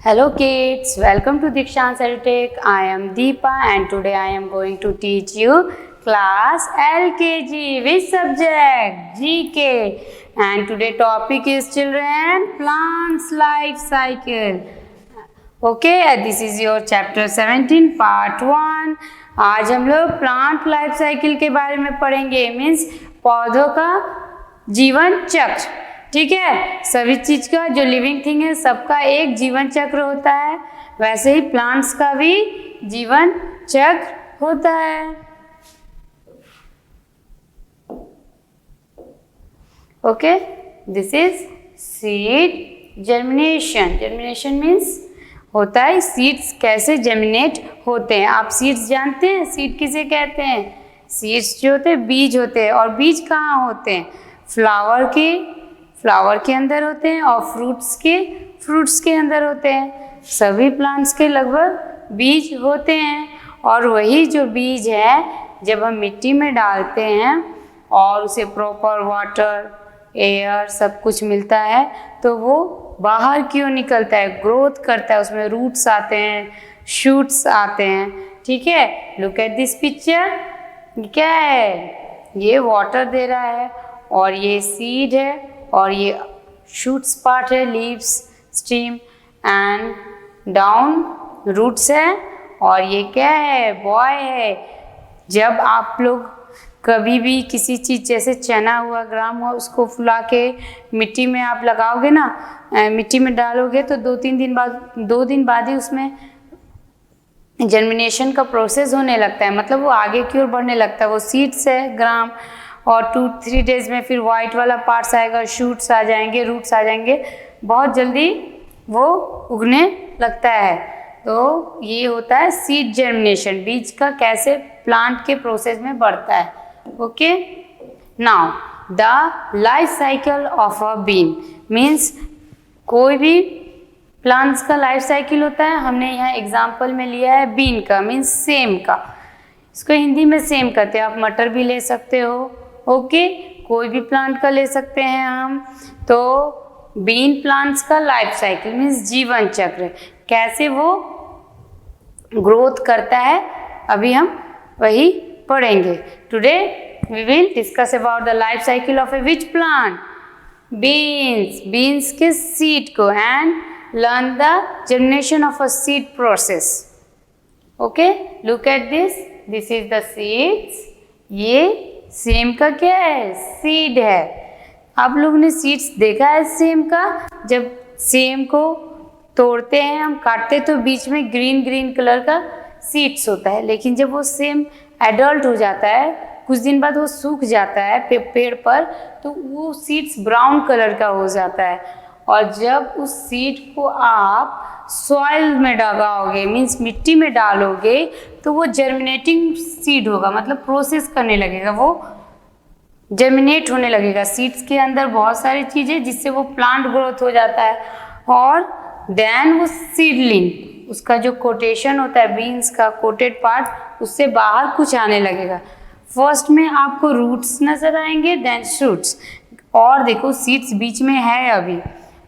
Hello kids, welcome to Dikshant's EduTech. I am Deepa and today I am going to teach you class LKG. Which subject? GK. And today topic is children, plants life cycle. Okay, this is your chapter 17 part 1. आज हम लोग plant life cycle के बारे में पढ़ेंगे, means पौधों का जीवन चक्र. ठीक है, सभी चीज का जो लिविंग थिंग है सबका एक जीवन चक्र होता है, वैसे ही प्लांट्स का भी जीवन चक्र होता है. Okay, this is seed germination. Germination means होता है सीड्स कैसे जर्मिनेट होते हैं. आप सीड्स जानते हैं? सीड किसे कहते हैं? सीड्स जो होते हैं बीज होते हैं. और बीज कहाँ होते हैं? फ्लावर के अंदर होते हैं और फ्रूट्स के अंदर होते हैं. सभी प्लांट्स के लगभग बीज होते हैं. और वही जो बीज है जब हम मिट्टी में डालते हैं और उसे प्रॉपर वाटर, एयर सब कुछ मिलता है तो वो बाहर की ओर निकलता है, ग्रोथ करता है, उसमें रूट्स आते हैं, शूट्स आते हैं. ठीक है, लुक एट दिस पिक्चर. क्या है? ये वाटर दे रहा है और ये सीड है और ये शूट्स पार्ट है, leaves, stem and down roots है. और ये क्या है? बॉय है. जब आप लोग कभी भी किसी चीज़ जैसे चना हुआ, ग्राम हुआ, उसको फुला के मिट्टी में आप लगाओगे ना, मिट्टी में डालोगे तो 2 दिन बाद ही उसमें जर्मिनेशन का प्रोसेस होने लगता है, मतलब वो आगे की ओर बढ़ने लगता है. वो सीड्स है ग्राम, और 2-3 डेज में फिर वाइट वाला पार्ट्स आएगा, शूट्स आ जाएंगे, रूट्स आ जाएंगे, बहुत जल्दी वो उगने लगता है. तो ये होता है सीड जर्मिनेशन, बीज का कैसे प्लांट के प्रोसेस में बढ़ता है. Okay, now the life cycle of a bean means कोई भी प्लांट्स का लाइफ साइकिल होता है. हमने यहाँ एग्जाम्पल में लिया है बीन का, मीन्स सेम का. इसको हिंदी में सेम कहते हैं. आप मटर भी ले सकते हो. ओके, कोई भी प्लांट का ले सकते हैं हम. तो बीन प्लांट्स का लाइफ साइकिल मीन्स जीवन चक्र, कैसे वो ग्रोथ करता है, अभी हम वही पढ़ेंगे. Today we will discuss about the life cycle of a which plant? Beans के सीड को, and learn the germination of a seed process. Okay, look at this is the seeds. ये सेम का क्या है? सीड है. आप लोगों ने सीड्स देखा है सेम का? जब सेम को तोड़ते हैं हम, काटते तो बीच में ग्रीन कलर का सीड्स होता है, लेकिन जब वो सेम एडल्ट हो जाता है, कुछ दिन बाद वो सूख जाता है पेड़ पर, तो वो सीड्स ब्राउन कलर का हो जाता है. और जब उस सीड को आप सॉइल में लगाओगे, मीन्स मिट्टी में डालोगे, तो वो जर्मिनेटिंग सीड होगा, मतलब प्रोसेस करने लगेगा, वो जर्मिनेट होने लगेगा. सीड्स के अंदर बहुत सारी चीज़ें जिससे वो प्लांट ग्रोथ हो जाता है. और देन वो सीडलिंग, उसका जो कोटेशन होता है बीन्स का कोटेड पार्ट, उससे बाहर कुछ आने लगेगा. फर्स्ट में आपको रूट्स नजर आएंगे, देन शूट्स. और देखो सीड्स बीच में है अभी,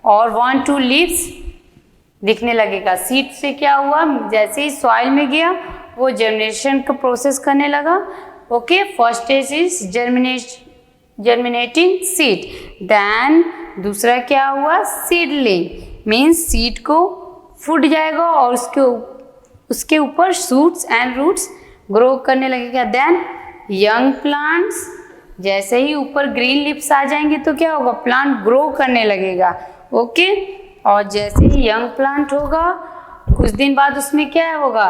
और 1-2 लीव्स दिखने लगेगा. सीड से क्या हुआ? जैसे ही सॉइल में गया वो जर्मिनेशन का प्रोसेस करने लगा. Okay, first stage is germinating seed. Then दूसरा क्या हुआ? सीडलिंग, मीन्स सीड को फूट जाएगा और उसके ऊपर शूट्स एंड रूट्स ग्रो करने लगेगा. देन यंग प्लांट्स, जैसे ही ऊपर ग्रीन लिप्स आ जाएंगे तो क्या होगा? प्लांट ग्रो करने लगेगा. ओके, और जैसे ही यंग प्लांट होगा कुछ दिन बाद उसमें क्या होगा?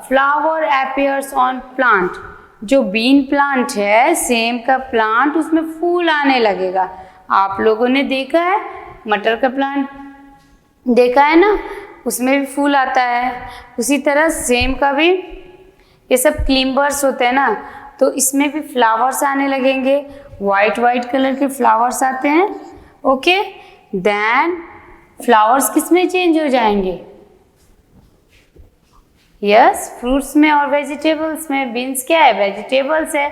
Flower appears on plant. जो बीन प्लांट है, सेम का प्लांट, उसमें फूल आने लगेगा. आप लोगों ने देखा है मटर का प्लांट, देखा है ना, उसमें भी फूल आता है. उसी तरह सेम का भी, ये सब क्लिम्बर्स होते हैं ना, तो इसमें भी फ्लावर्स आने लगेंगे. वाइट कलर के फ्लावर्स आते हैं. ओके, देन फ्लावर्स किस में चेंज हो जाएंगे? यस, फ्रूट्स में और वेजिटेबल्स में. बीन्स क्या है? वेजिटेबल्स है.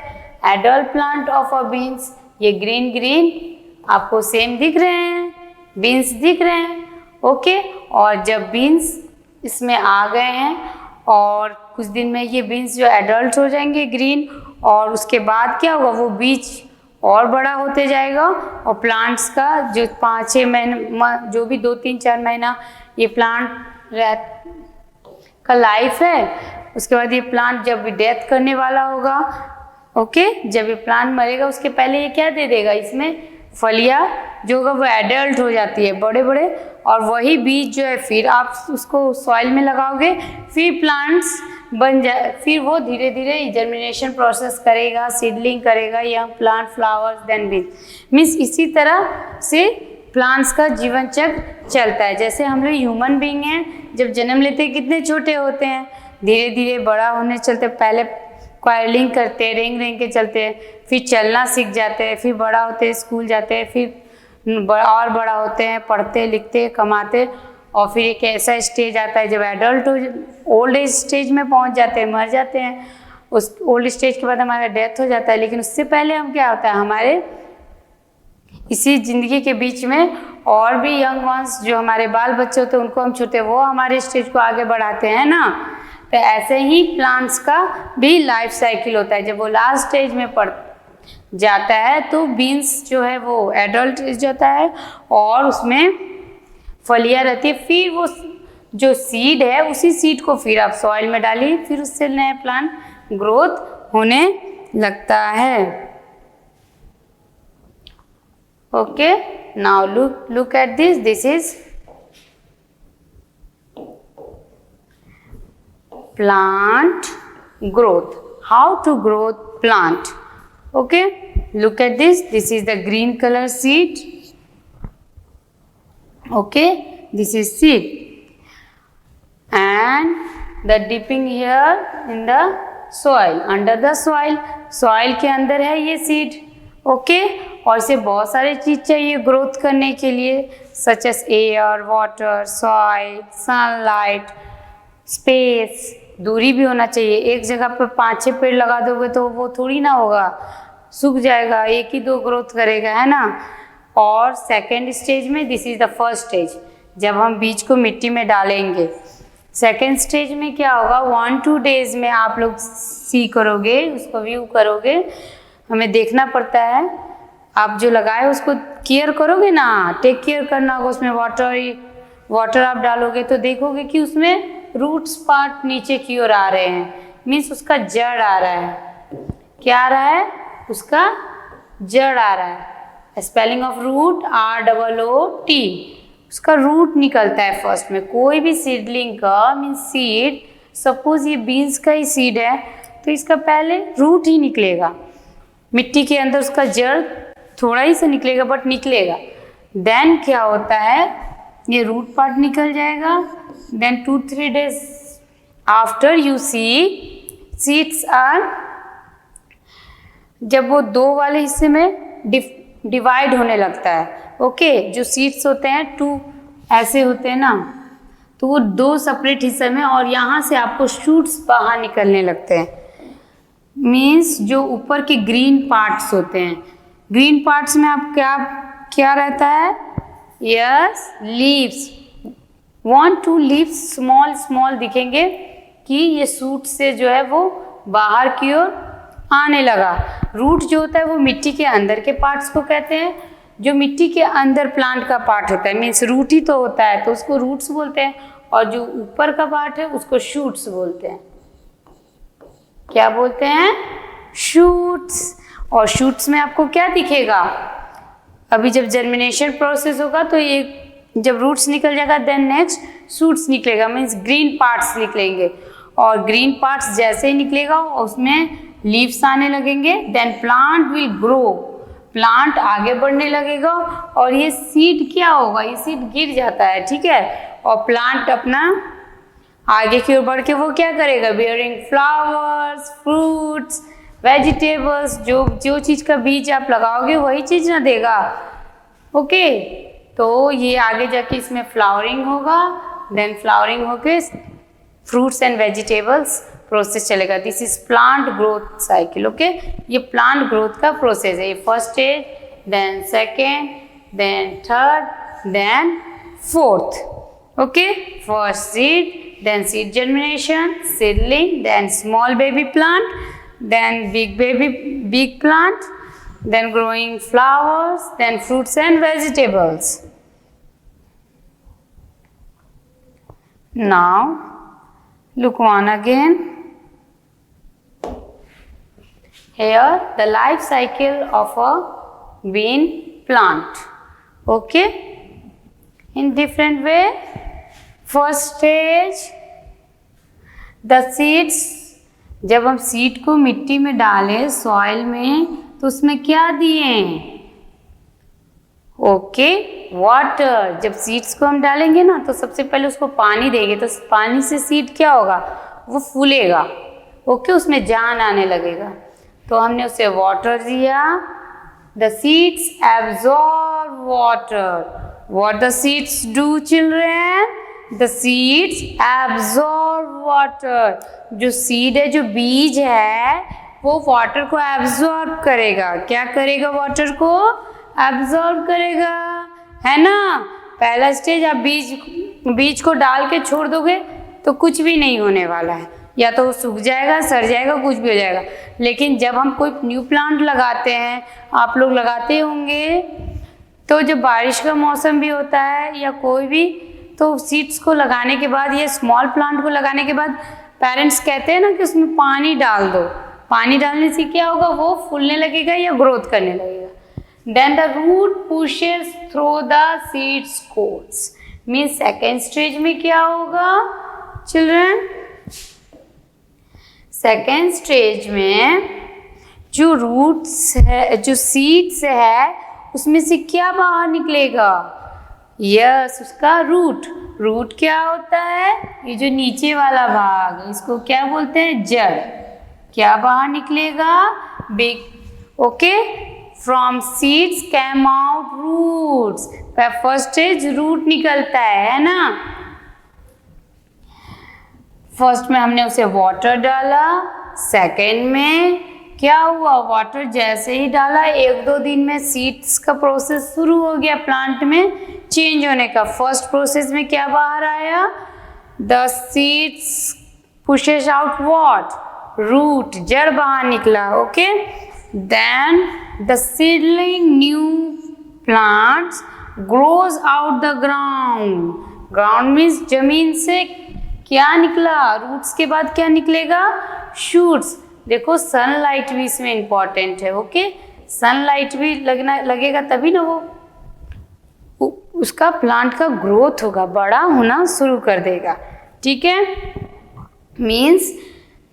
Adult plant of a beans, ये ग्रीन आपको सेम दिख रहे हैं, बीन्स दिख रहे हैं. ओके, और जब बीन्स इसमें आ गए हैं और कुछ दिन में ये बीन्स जो एडल्ट हो जाएंगे ग्रीन, और उसके बाद क्या होगा, वो बीज और बड़ा होते जाएगा और प्लांट्स का जो 5-6 महीने, जो भी 2-3-4 महीना ये प्लांट का लाइफ है, उसके बाद ये प्लांट जब डेथ करने वाला होगा, ओके, जब ये प्लांट मरेगा उसके पहले ये क्या दे देगा, इसमें फलियाँ जो होगा वो एडल्ट हो जाती है बड़े बड़े, और वही बीज जो है फिर आप उसको सॉइल में लगाओगे, फिर प्लांट्स बन जाए, फिर वो धीरे धीरे जर्मिनेशन प्रोसेस करेगा, सीडलिंग करेगा, यंग प्लांट, फ्लावर्स, देन बीज। मीन्स इसी तरह से प्लांट्स का जीवन चक्र चलता है। जैसे हम लोग ह्यूमन बीइंग हैं, जब जन्म लेते हैं कितने छोटे होते हैं, धीरे धीरे बड़ा होने चलते, पहले क्वाइलिंग करते हैं, रेंग रेंग के चलते हैं, फिर चलना सीख जाते हैं, फिर बड़ा होते हैं, स्कूल जाते हैं, फिर और बड़ा होते हैं, पढ़ते लिखते कमाते, और फिर एक ऐसा स्टेज आता है जब एडल्ट हो, ओल्ड एज स्टेज में पहुंच जाते हैं, मर जाते हैं। उस ओल्ड स्टेज के बाद हमारा डेथ हो जाता है, लेकिन उससे पहले हम क्या होता है, हमारे इसी ज़िंदगी के बीच में और भी यंग वंस जो हमारे बाल बच्चे होते हैं उनको हम छूते, वो हमारे स्टेज को आगे बढ़ाते हैं ना। तो ऐसे ही प्लांट्स का भी लाइफ साइकिल होता है। जब वो लास्ट स्टेज में पड़ जाता है तो बीन्स जो है वो एडल्ट जाता है और उसमें फलियाँ रहती है, फिर वो जो सीड है उसी सीड को फिर आप सॉइल में डालिए, फिर उससे नया प्लांट ग्रोथ होने लगता है। Okay, now look at this. This is plant growth. How to grow plant? Okay, look at this. This is the green color seed. Okay, this is seed, and the dipping here in the soil, under the soil. Soil के अंदर है ये seed. Okay, और इसे बहुत सारी चीज़ चाहिए growth करने के लिए, such as air, water, soil, sunlight, space, दूरी भी होना चाहिए। एक जगह पर 5-6 पेड़ लगा दोगे तो वो थोड़ी ना होगा, सूख जाएगा, एक ही 2 ग्रोथ करेगा, है ना। और सेकेंड स्टेज में, this is the first stage, जब हम बीज को मिट्टी में डालेंगे। सेकेंड स्टेज में क्या होगा, 1-2 डेज में आप लोग सी करोगे, उसको व्यू करोगे। हमें देखना पड़ता है, आप जो लगाए उसको केयर करोगे ना, टेक केयर करना होगा, उसमें वाटर आप डालोगे तो देखोगे कि उसमें रूट्स पार्ट नीचे की ओर आ रहे हैं, मीन्स उसका जड़ आ रहा है। क्या आ रहा है, उसका जड़ आ रहा है। स्पेलिंग ऑफ रूट ROOT, उसका रूट निकलता है फर्स्ट में। कोई भी सीडलिंग का मीन्स सीड, सपोज ये बीन्स का ही सीड है तो इसका पहले रूट ही निकलेगा, मिट्टी के अंदर उसका जड़ थोड़ा ही सा निकलेगा बट निकलेगा। देन क्या होता है, ये रूट पार्ट निकल जाएगा। Then 2-3 days after you see seeds are, जब वो 2 वाले हिस्से में डिवाइड होने लगता है। ओके, जो सीड्स होते हैं 2 ऐसे होते हैं ना, तो वो 2 सेपरेट हिस्से में, और यहाँ से आपको शूट्स बाहर निकलने लगते हैं। मीन्स जो ऊपर के ग्रीन पार्ट्स होते हैं, ग्रीन पार्ट्स में आप क्या रहता है, yes, leaves. 1-2 leaves small small दिखेंगे कि ये शूट से जो है वो बाहर की ओर आने लगा। रूट जो होता है वो मिट्टी के अंदर के पार्ट्स को कहते हैं, जो मिट्टी के अंदर प्लांट का पार्ट होता है, मीन्स रूट ही तो होता है तो उसको रूट्स बोलते हैं, और जो ऊपर का पार्ट है उसको शूट्स बोलते हैं। क्या बोलते हैं, शूट्स। और शूट्स में आपको क्या दिखेगा, अभी जब जर्मिनेशन प्रोसेस होगा तो ये जब रूट्स निकल जाएगा देन नेक्स्ट शूट्स निकलेगा, मीन्स ग्रीन पार्ट्स निकलेंगे, और ग्रीन पार्ट्स जैसे ही निकलेगा उसमें लीव्स आने लगेंगे। Then plant will grow, plant आगे बढ़ने लगेगा, और ये सीड क्या होगा, ये सीड गिर जाता है, ठीक है, और प्लांट अपना आगे की ओर बढ़ के वो क्या करेगा, बियरिंग फ्लावर्स, फ्रूट्स, वेजिटेबल्स, जो चीज़ का बीज आप लगाओगे वही चीज़ ना देगा। ओके, तो ये आगे जाके इसमें फ्लावरिंग होगा, देन फ्लावरिंग होके फ्रूट्स एंड वेजिटेबल्स प्रोसेस चलेगा। This is plant growth cycle. Okay, ये प्लांट ग्रोथ का प्रोसेस है। ये first stage, then second, then third, then fourth. Okay, first seed, then seed germination, seedling, then small baby plant, then big plant, then growing flowers, then fruits and vegetables. Now look one again. Here the life cycle of a bean plant. Okay, in different way. First stage, the seeds. जब हम seed को मिट्टी में डालें soil में तो उसमें क्या दिए? Okay, water. जब सीड्स को हम डालेंगे ना तो सबसे पहले उसको पानी देंगे, तो पानी से सीड क्या होगा? वो फूलेगा. ओके, उसमें जान आने लगेगा. तो हमने उसे वाटर दिया. The seeds absorb water. What the seeds do, children? The seeds absorb water. जो सीड है, जो बीज है, वो वाटर को एब्जॉर्ब करेगा. क्या करेगा? वाटर को एब्जॉर्ब करेगा, है ना. पहला स्टेज, आप बीज को डाल के छोड़ दोगे तो कुछ भी नहीं होने वाला है. या तो वो सूख जाएगा, सड़ जाएगा, कुछ भी हो जाएगा. लेकिन जब हम कोई न्यू प्लांट लगाते हैं, आप लोग लगाते होंगे, तो जब बारिश का मौसम भी होता है या कोई भी, तो सीड्स को लगाने के बाद या स्मॉल प्लांट को लगाने के बाद पेरेंट्स कहते हैं ना कि उसमें पानी डाल दो. पानी डालने से क्या होगा? वो फूलने लगेगा या ग्रोथ करने लगेगा. Then the root pushes through the seeds course. Means second stage में क्या होगा चिल्ड्रन? सेकेंड स्टेज में जो रूट्स है, जो सीड्स है, उसमें से क्या बाहर निकलेगा? यस, उसका रूट. रूट क्या होता है? ये जो नीचे वाला भाग, इसको क्या बोलते हैं? जड़. क्या बाहर निकलेगा? Big. Okay, from seeds came out roots. First stage root निकलता है ना. फर्स्ट में हमने उसे वाटर डाला. सेकेंड में क्या हुआ? वाटर जैसे ही डाला, 1-2 दिन में सीड्स का प्रोसेस शुरू हो गया प्लांट में चेंज होने का. फर्स्ट प्रोसेस में क्या बाहर आया? The seeds pushes out what? Root, जड़ बाहर निकला. Okay, then the seedling new plants grows out the ground. Ground means जमीन से क्या निकला? रूट्स के बाद क्या निकलेगा? शूट्स. देखो, सनलाइट भी इसमें इम्पॉर्टेंट है. ओके, सनलाइट भी लगेगा तभी ना वो उसका प्लांट का ग्रोथ होगा, बड़ा होना शुरू कर देगा. ठीक है, मीन्स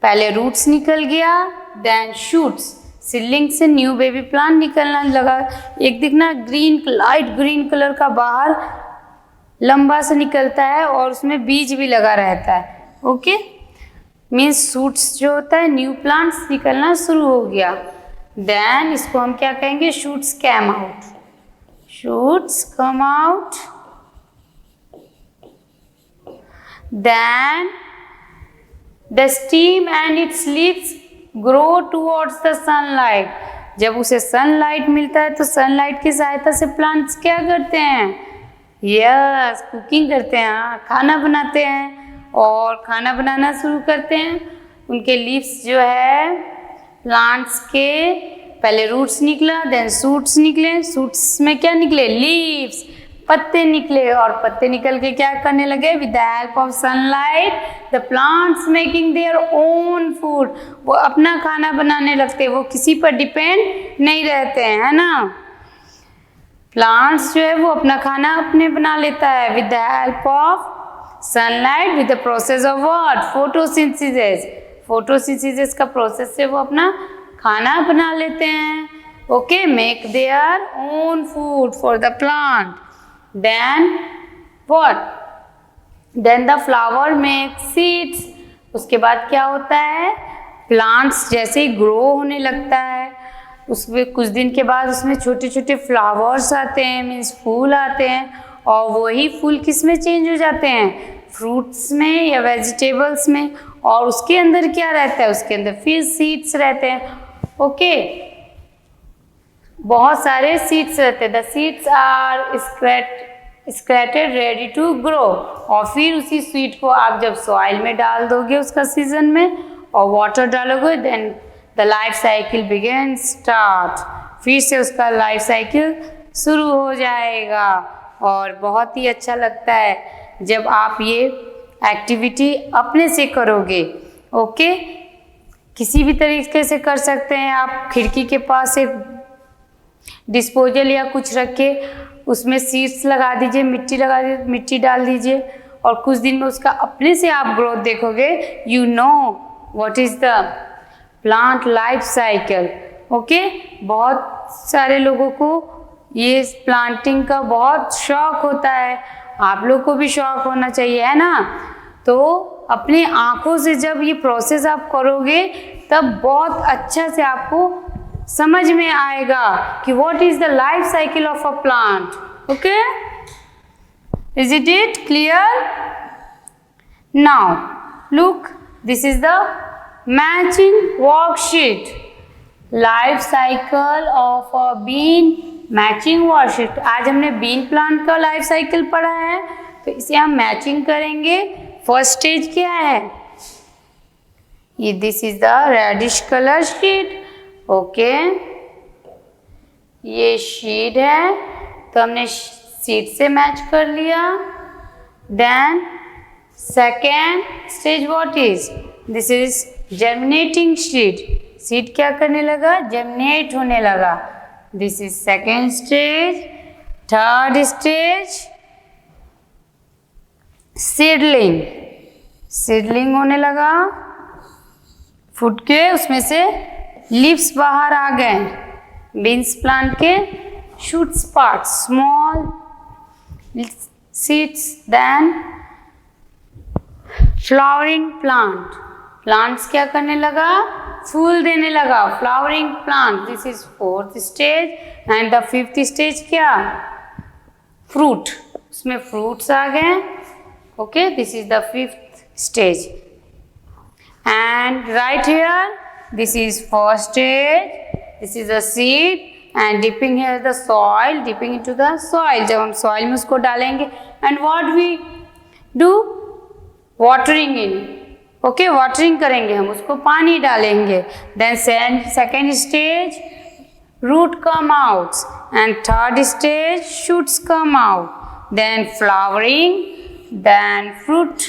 पहले रूट्स निकल गया, देन शूट्स. सीडलिंग से न्यू बेबी प्लांट निकलना लगा. एक दिखना ग्रीन, लाइट ग्रीन कलर का बाहर लंबा सा निकलता है और उसमें बीज भी लगा रहता है. ओके, मीन्स शूट्स जो होता है, न्यू प्लांट्स निकलना शुरू हो गया. देन इसको हम क्या कहेंगे? Shoots came out. Shoots come out. Then the stem and its leaves grow towards the sunlight. जब उसे सनलाइट मिलता है तो सनलाइट की सहायता से प्लांट्स क्या करते हैं? यस, कुकिंग करते हैं, खाना बनाते हैं. और खाना बनाना शुरू करते हैं. उनके लीव्स जो है प्लांट्स के, पहले रूट्स निकला, देन शूट्स निकले. शूट्स में क्या निकले? लीव्स, पत्ते निकले. और पत्ते निकल के क्या करने लगे? With the help of sunlight the plants making their own food. वो अपना खाना बनाने लगते, वो किसी पर डिपेंड नहीं रहते हैं, है ना. प्लांट्स जो है वो अपना खाना अपने बना लेता है with the help of sunlight, with the process of what? Photosynthesis. Photosynthesis का प्रोसेस से वो अपना खाना बना लेते हैं. Okay, make their own food for the plant. Then what? Then the flower make seeds. उसके बाद क्या होता है? प्लांट्स जैसे ही ग्रो होने लगता है, उसमें कुछ दिन के बाद उसमें छोटे छोटे फ्लावर्स आते हैं, मीन्स फूल आते हैं. और वही फूल किस में चेंज हो जाते हैं? फ्रूट्स में या वेजिटेबल्स में. और उसके अंदर क्या रहता है? उसके अंदर फिर सीड्स रहते हैं. ओके, बहुत सारे सीड्स रहते हैं. The seeds are scratched ready to grow. और फिर उसी सीड को आप जब सॉइल में डाल दोगे उसका सीजन में और वाटर डालोगे, then the life cycle begin start, फिर से उसका लाइफ साइकिल शुरू हो जाएगा। और बहुत ही अच्छा लगता है जब आप ये एक्टिविटी अपने से करोगे। ओके, किसी भी तरीके से कर सकते हैं आप। खिड़की के पास एक डिस्पोजल या कुछ रख के उसमें सीड्स लगा दीजिए, मिट्टी लगा दीजिए, मिट्टी डाल दीजिए और कुछ दिन में उसका अपने से आप ग्रोथ देखोगे। You know what is the plant life cycle. Okay, बहुत सारे लोगों को ये प्लांटिंग का बहुत शौक होता है, आप लोग को भी शौक होना चाहिए, है ना। तो अपने आँखों से जब ये प्रोसेस आप करोगे तब बहुत अच्छा से आपको समझ में आएगा कि what is the life cycle of a plant. Okay, is it clear? Now look, this is the matching worksheet, life cycle of a bean matching worksheet. आज हमने बीन प्लांट का लाइफ साइकिल पढ़ा है, तो इसे हम मैचिंग करेंगे। First stage क्या है? ये this is the reddish colour sheet. Okay, ये शीट है तो हमने शीट से मैच कर लिया। Then second stage what is? This is germinating sheet. Seed क्या करने लगा? जर्मिनेट होने लगा। This is second stage. Third stage seedling. Seedling होने लगा, फूट के उसमें से लीव्स बाहर आ गए। बीन्स प्लांट के shoots part, small seeds. Then flowering plant. Plants क्या करने लगा? फूल देने लगा, flowering plant. This is fourth stage. And the fifth stage क्या? फ्रूट, उसमें फ्रूट्स आ गए। Okay, this is the fifth stage. And right here, this is first stage. This is a seed and dipping here the soil, dipping into the soil. जब हम soil में उसको डालेंगे and what we do? Watering in. Okay, watering करेंगे हम, उसको पानी डालेंगे। Then second stage, root come out and third stage, shoots come out. Then flowering, then fruit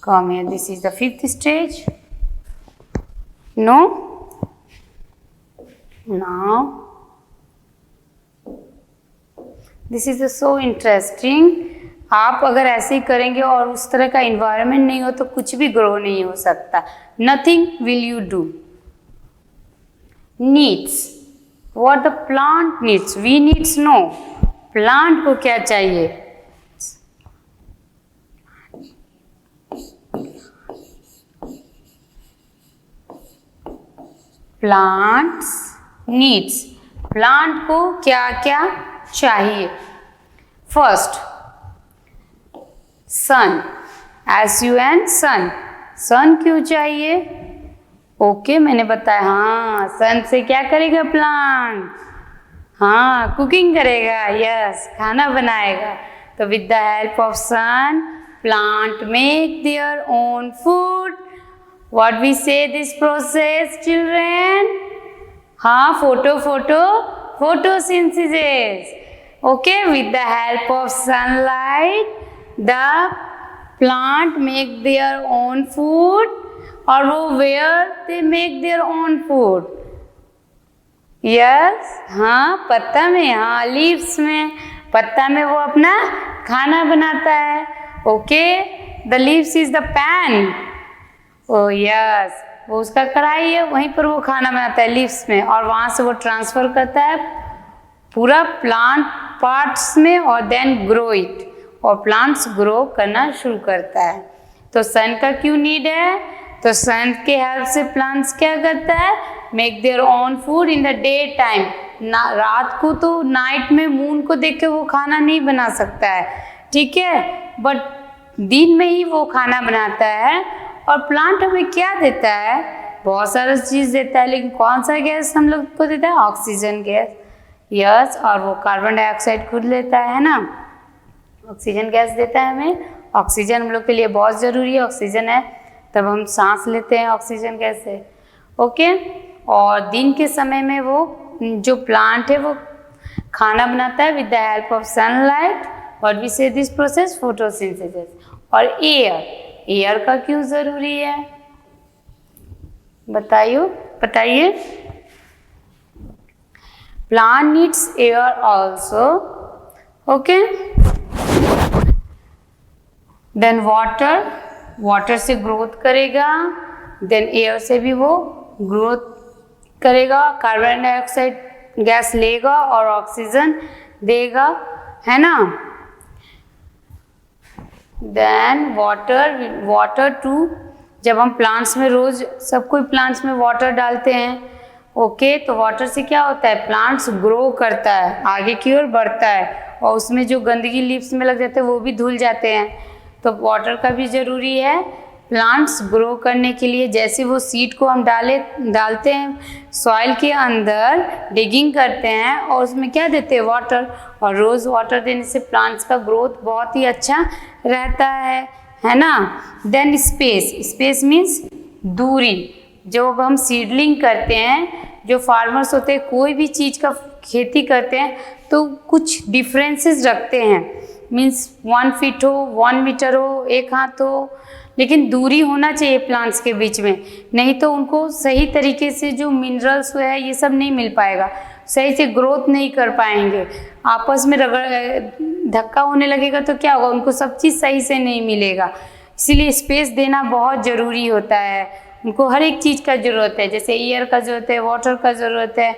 come here. This is the fifth stage. No? Now, this is so interesting. आप अगर ऐसे ही करेंगे और उस तरह का इन्वायरमेंट नहीं हो तो कुछ भी ग्रो नहीं हो सकता। Nothing will you do. Needs. What the plant needs? We needs know. Plant को क्या चाहिए? Plants needs. प्लांट को क्या क्या चाहिए? फर्स्ट सन, SUN, सन। सन क्यों चाहिए? ओके, मैंने बताया। हाँ, सन से क्या करेगा प्लांट? हाँ, कुकिंग करेगा। यस, खाना बनाएगा। तो with the help of sun, plant make their own food. What we say this process, children? हाँ, photosynthesis. Okay, with the help of sunlight, the plant make their own food. और वो where they make their own food? Yes, हाँ, पत्ता में, हाँ, leaves में। पत्ता में वो अपना खाना बनाता है। Okay, the leaves is the pan. Oh yes, वो उसका कढ़ाई है, वहीं पर वो खाना बनाता है लीव्स में, और वहाँ से वो ट्रांसफ़र करता है पूरा प्लांट पार्ट्स में और देन ग्रो इट, और प्लांट्स ग्रो करना शुरू करता है। तो सन का क्यों नीड है? तो सन के हेल्प से प्लांट्स क्या करता है? Make their own food in the day time. रात को तो नाइट में मून को देख के वो खाना नहीं बना सकता है, ठीक है, बट दिन में ही वो खाना बनाता है। और प्लांट हमें क्या देता है? बहुत सारा चीज़ देता है, लेकिन कौन सा गैस हम लोग को देता है? Oxygen gas. यस, और वो कार्बन डाइऑक्साइड खुद लेता है ना। ऑक्सीजन गैस देता है हमें। ऑक्सीजन हम लोग के लिए बहुत ज़रूरी है, ऑक्सीजन है तब हम सांस लेते हैं ऑक्सीजन गैस से। ओके, और दिन के समय में वो जो प्लांट है वो खाना बनाता है with the help of sunlight. What we say this process, photosynthesis. और एयर का क्यों ज़रूरी है बताइए। Plant needs air also. Okay, then water से ग्रोथ करेगा, देन एयर से भी वो ग्रोथ करेगा, कार्बन डाइऑक्साइड गैस लेगा और ऑक्सीजन देगा, है ना। देन वाटर टू, जब हम प्लांट्स में रोज सब कोई प्लांट्स में वाटर डालते हैं, ओके, तो वाटर से क्या होता है, प्लांट्स ग्रो करता है, आगे की ओर बढ़ता है, और उसमें जो गंदगी लीव्स में लग जाते हैं वो भी धुल जाते हैं। तो वाटर का भी ज़रूरी है प्लांट्स ग्रो करने के लिए। जैसे वो सीड को हम डालते हैं सॉइल के अंदर, डिगिंग करते हैं और उसमें क्या देते हैं, वाटर, और रोज़ वाटर देने से प्लांट्स का ग्रोथ बहुत ही अच्छा रहता है ना। देन स्पेस मीन्स दूरी। जब हम सीडलिंग करते हैं, जो फार्मर्स होते हैं कोई भी चीज़ का खेती करते हैं तो कुछ डिफरेंसेस रखते हैं, मीन्स 1 फीट हो, 1 मीटर हो, 1 हाथ हो, लेकिन दूरी होना चाहिए प्लांट्स के बीच में, नहीं तो उनको सही तरीके से जो मिनरल्स है ये सब नहीं मिल पाएगा, सही से ग्रोथ नहीं कर पाएंगे। आपस में धक्का होने लगेगा तो क्या होगा, उनको सब चीज़ सही से नहीं मिलेगा। इसीलिए स्पेस देना बहुत ज़रूरी होता है, उनको हर एक चीज़ का ज़रूरत है, जैसे एयर का ज़रूरत है, वाटर का ज़रूरत है,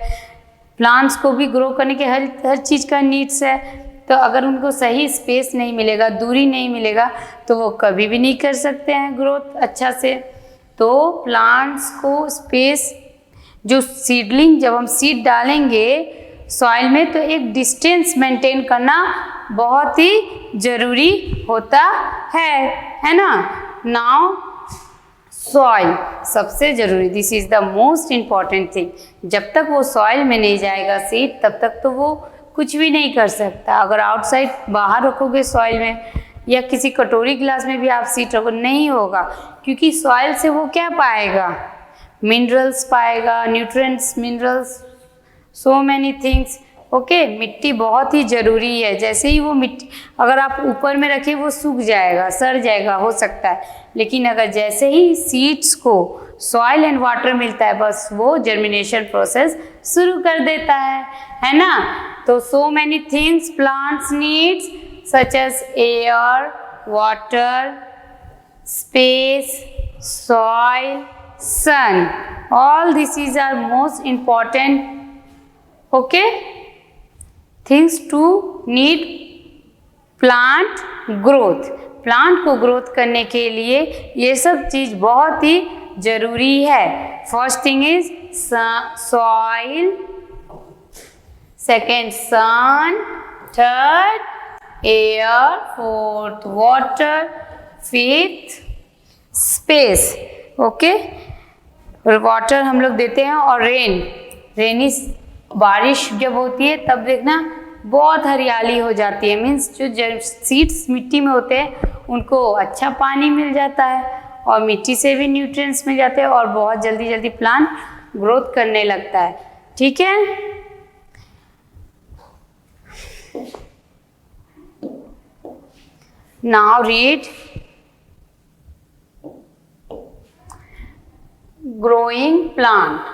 प्लांट्स को भी ग्रो करने के हर चीज़ का नीड्स है। तो अगर उनको सही स्पेस नहीं मिलेगा, दूरी नहीं मिलेगा, तो वो कभी भी नहीं कर सकते हैं ग्रोथ अच्छा से। तो प्लांट्स को स्पेस, जो सीडलिंग, जब हम सीड डालेंगे सॉइल में तो एक डिस्टेंस मेंटेन करना बहुत ही ज़रूरी होता है ना। नाउ सॉइल सबसे ज़रूरी, this is the most important thing. जब तक वो सॉइल में नहीं जाएगा सीड, तब तक तो वो कुछ भी नहीं कर सकता। अगर आउटसाइड बाहर रखोगे सॉइल में या किसी कटोरी गिलास में भी आप सीड रखो, नहीं होगा, क्योंकि सॉइल से वो क्या पाएगा, मिनरल्स पाएगा, न्यूट्रिएंट्स, मिनरल्स, सो मैनी थिंग्स। ओके, मिट्टी बहुत ही ज़रूरी है। जैसे ही वो मिट्टी अगर आप ऊपर में रखें वो सूख जाएगा, सड़ जाएगा, हो सकता है, लेकिन अगर जैसे ही सीड्स को सॉइल एंड वाटर मिलता है, बस वो जर्मिनेशन प्रोसेस शुरू कर देता है ना। तो so many things plants needs such as air, water, space, soil, sun, all this is are most important okay things to need plant growth। Plant को ग्रोथ करने के लिए ये सब चीज बहुत ही जरूरी है। First thing is soil, second sun, third air, fourth water, fifth space. Okay, water हम लोग देते हैं, और रेनी बारिश जब होती है तब देखना बहुत हरियाली हो जाती है, मीन्स जो सीड्स मिट्टी में होते हैं उनको अच्छा पानी मिल जाता है और मिट्टी से भी न्यूट्रिएंट्स मिल जाते हैं और बहुत जल्दी जल्दी प्लांट ग्रोथ करने लगता है। ठीक है, now read growing plant.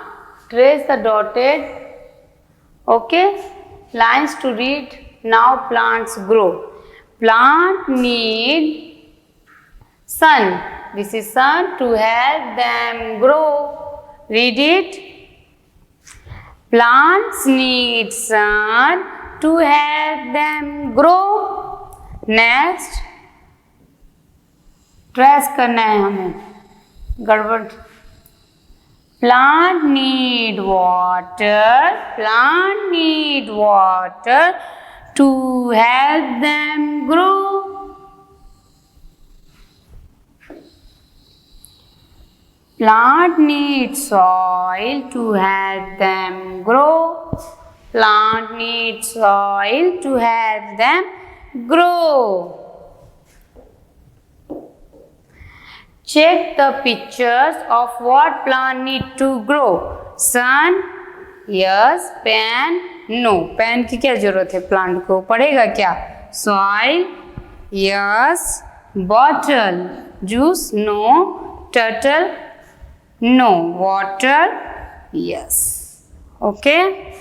Trace the dotted lines to read. Now plants grow. Plant need sun. This is sun to help them grow. Read it. Plants need sun to help them grow. Next, trace करना है हमें, गड़बड़। Plant need water. Plant need water to help them grow. Plant need soil to help them grow. Plant need soil to help them grow. Check the pictures of what plant need to grow. Sun, yes. Pan, no. Pan की क्या जरूरत है plant को? पढ़ेगा क्या? Soil, yes. Bottle, juice, no. Turtle, no. Water, yes. Okay.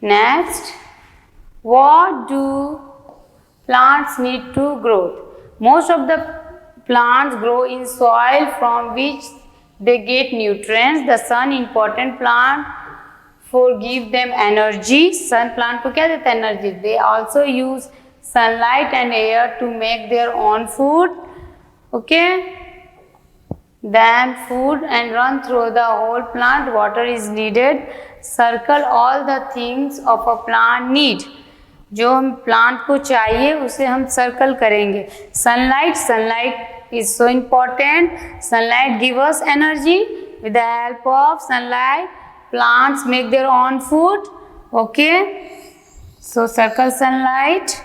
Next, what do plants need to grow? Most of the plants grow in soil from which they get nutrients. The sun important plant for give them energy. Sun plant को क्या देता है? Energy. They also use sunlight and air to make their own food. Okay. Then food and run through the whole plant. Water is needed. Circle all the things of a plant need. जो हम plant को चाहिए उसे हम circle करेंगे. Sunlight is so important. Sunlight give us energy. With the help of sunlight, plants make their own food. Okay. So circle sunlight.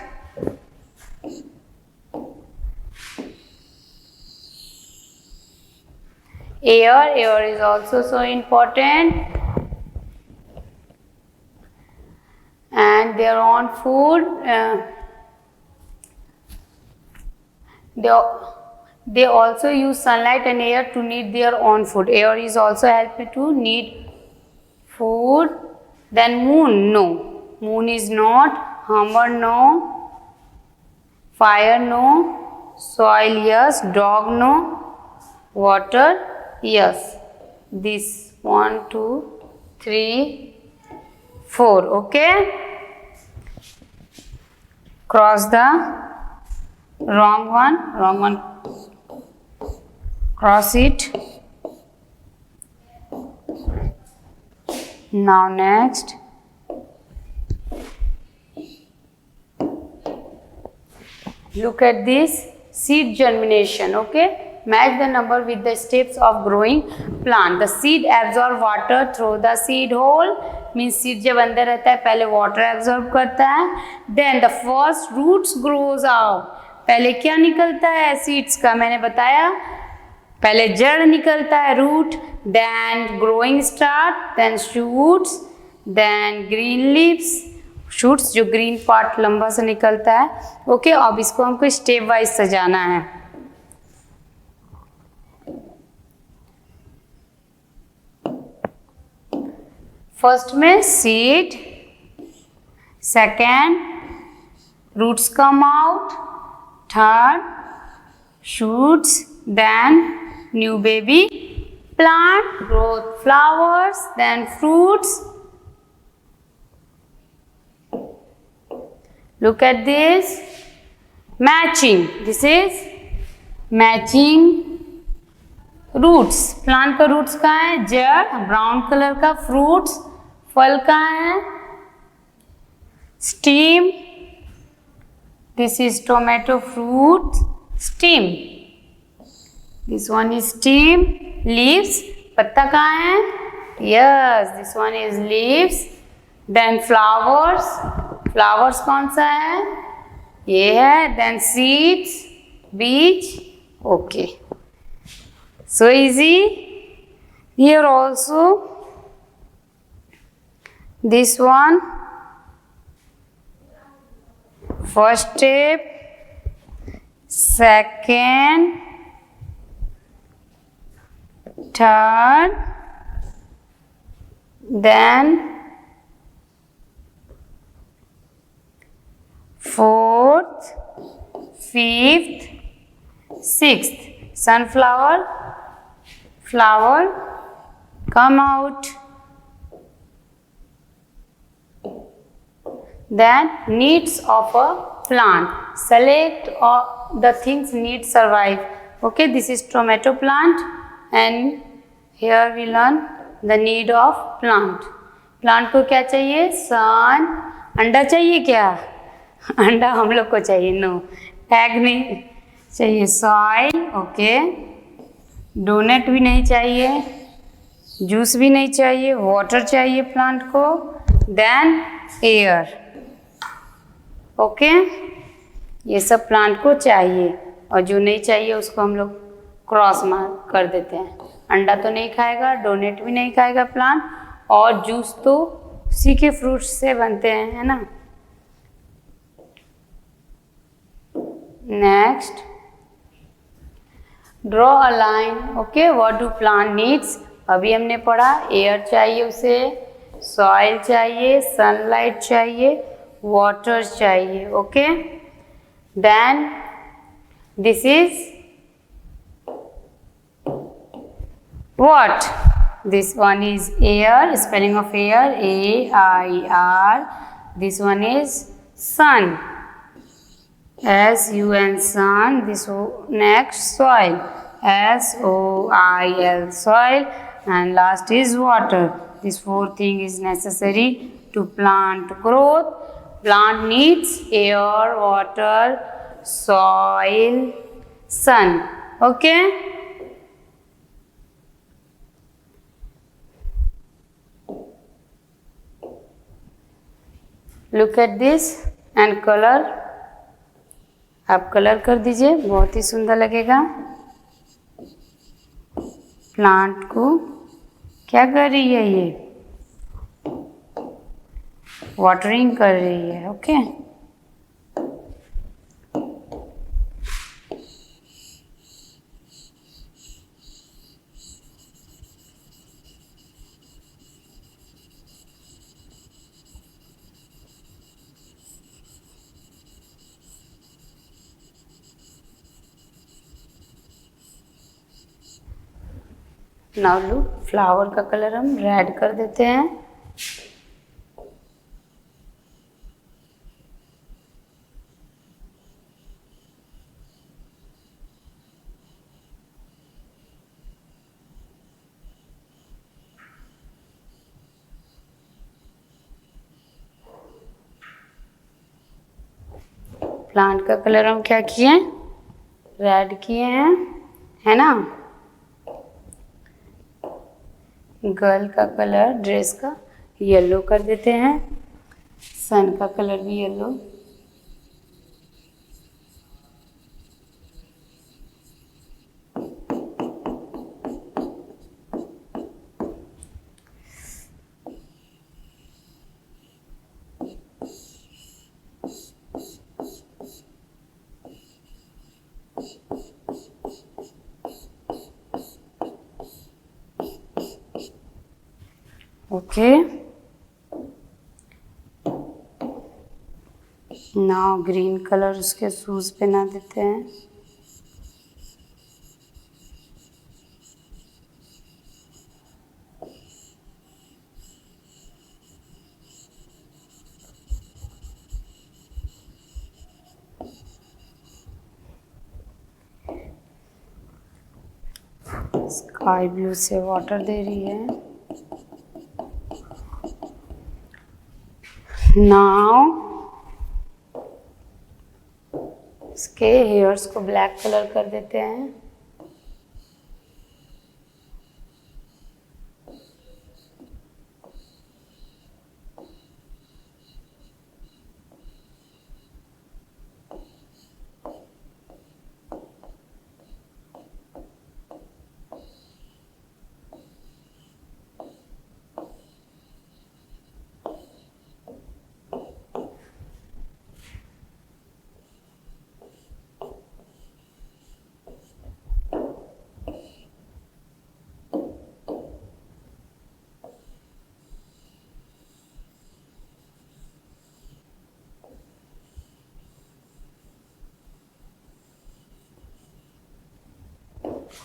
Air is also so important. And their own food. They also use sunlight and air to need their own food. Air is also helping to need food. Then moon, no. Moon is not. Hammer, no. Fire, no. Soil, yes. Dog, no. Water, yes. This 1, 2, 3, 4. Okay. Cross the wrong one. Cross it. Now next. Look at this seed germination. Okay. Match the number with the steps of growing plant. The seed absorb water through the seed hole. Means seed जब अंदर रहता है पहले water absorb करता है. Then the first roots grows out. पहले क्या निकलता है seeds का? मैंने बताया पहले जड़ निकलता है root. Then growing start. Then shoots. Then green leaves. Shoots जो green part लंबा सा निकलता है. Okay, अब इसको हमको step wise सजाना है. फर्स्ट में seed, second roots come out, third shoots, then new baby plant, growth flowers, then fruits. Look at this matching. This is matching roots. Plant का रूट्स कहाँ है? जड़. ब्राउन कलर का फ्रूट्स. फल कहाँ है? Stem. This is tomato fruit. Stem. This one is stem. Leaves. पत्ता कहाँ है? Yes, this one is leaves. Then flowers. Flowers कौन सा है? ये है. देन सीड्स, बीज. Okay, so easy. Here also this one, first step, second, third, then fourth, fifth, sixth. Sunflower, flower, come out. Then needs of a plant. Select all the things need survive. Okay, this is tomato plant and here we learn the need of plant. Plant को क्या चाहिए? sun. अंडा चाहिए क्या? अंडा हम लोग को चाहिए. no. egg नहीं चाहिए. सॉइल. ओके. डोनेट भी नहीं चाहिए. जूस भी नहीं चाहिए, वाटर चाहिए प्लांट को, देन एयर। ओके, ये सब प्लांट को चाहिए, और जो नहीं चाहिए उसको हम लोग क्रॉस मार्क कर देते हैं। अंडा तो नहीं खाएगा, डोनेट भी नहीं खाएगा प्लांट, और जूस तो उसी के फ्रूट्स से बनते हैं, है ना। Next, draw a line. Okay, what do plant needs? अभी हमने पढ़ा एयर चाहिए उसे, सॉइल चाहिए, सनलाइट चाहिए, वाटर चाहिए। Okay, then this is what? This one is air, spelling of air AIR. This one is sun, SUN, sun. This next soil, SOIL, soil, and last is water. This four thing is necessary to plant growth. Plant needs air, water, soil, sun. Okay. Look at this and colour. आप colour कर दीजिए, बहुत ही सुंदर लगेगा। Plant को क्या कर रही है ये? वाटरिंग कर रही है। ओके, नाउ लुक, फ्लावर का कलर हम रेड कर देते हैं। प्लांट का कलर हम क्या किए? रेड किए हैं, है ना। गर्ल का कलर ड्रेस का येलो कर देते हैं, सन का कलर भी yellow. Okay, now green colour उसके शूज पे ना देते हैं। स्काई ब्लू से वाटर दे रही है। नाउ इसके हेयर्स को ब्लैक कलर कर देते हैं।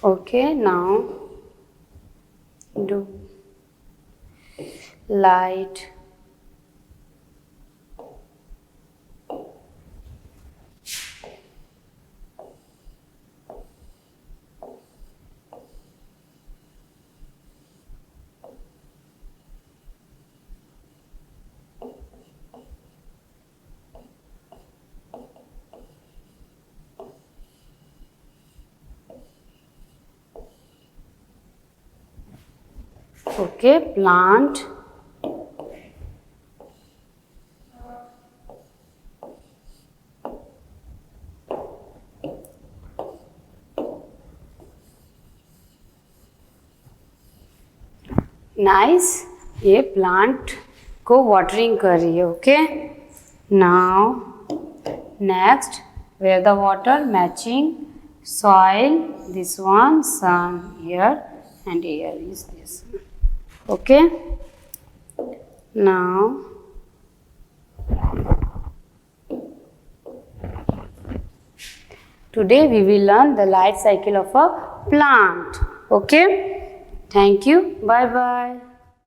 Okay, now do light. Okay, plant. Nice, ये प्लांट को वाटरिंग कर रही है. Okay, now next, where the water matching soil, this one sun here and here is this. Okay, now today we will learn the life cycle of a plant. Okay, thank you, bye bye.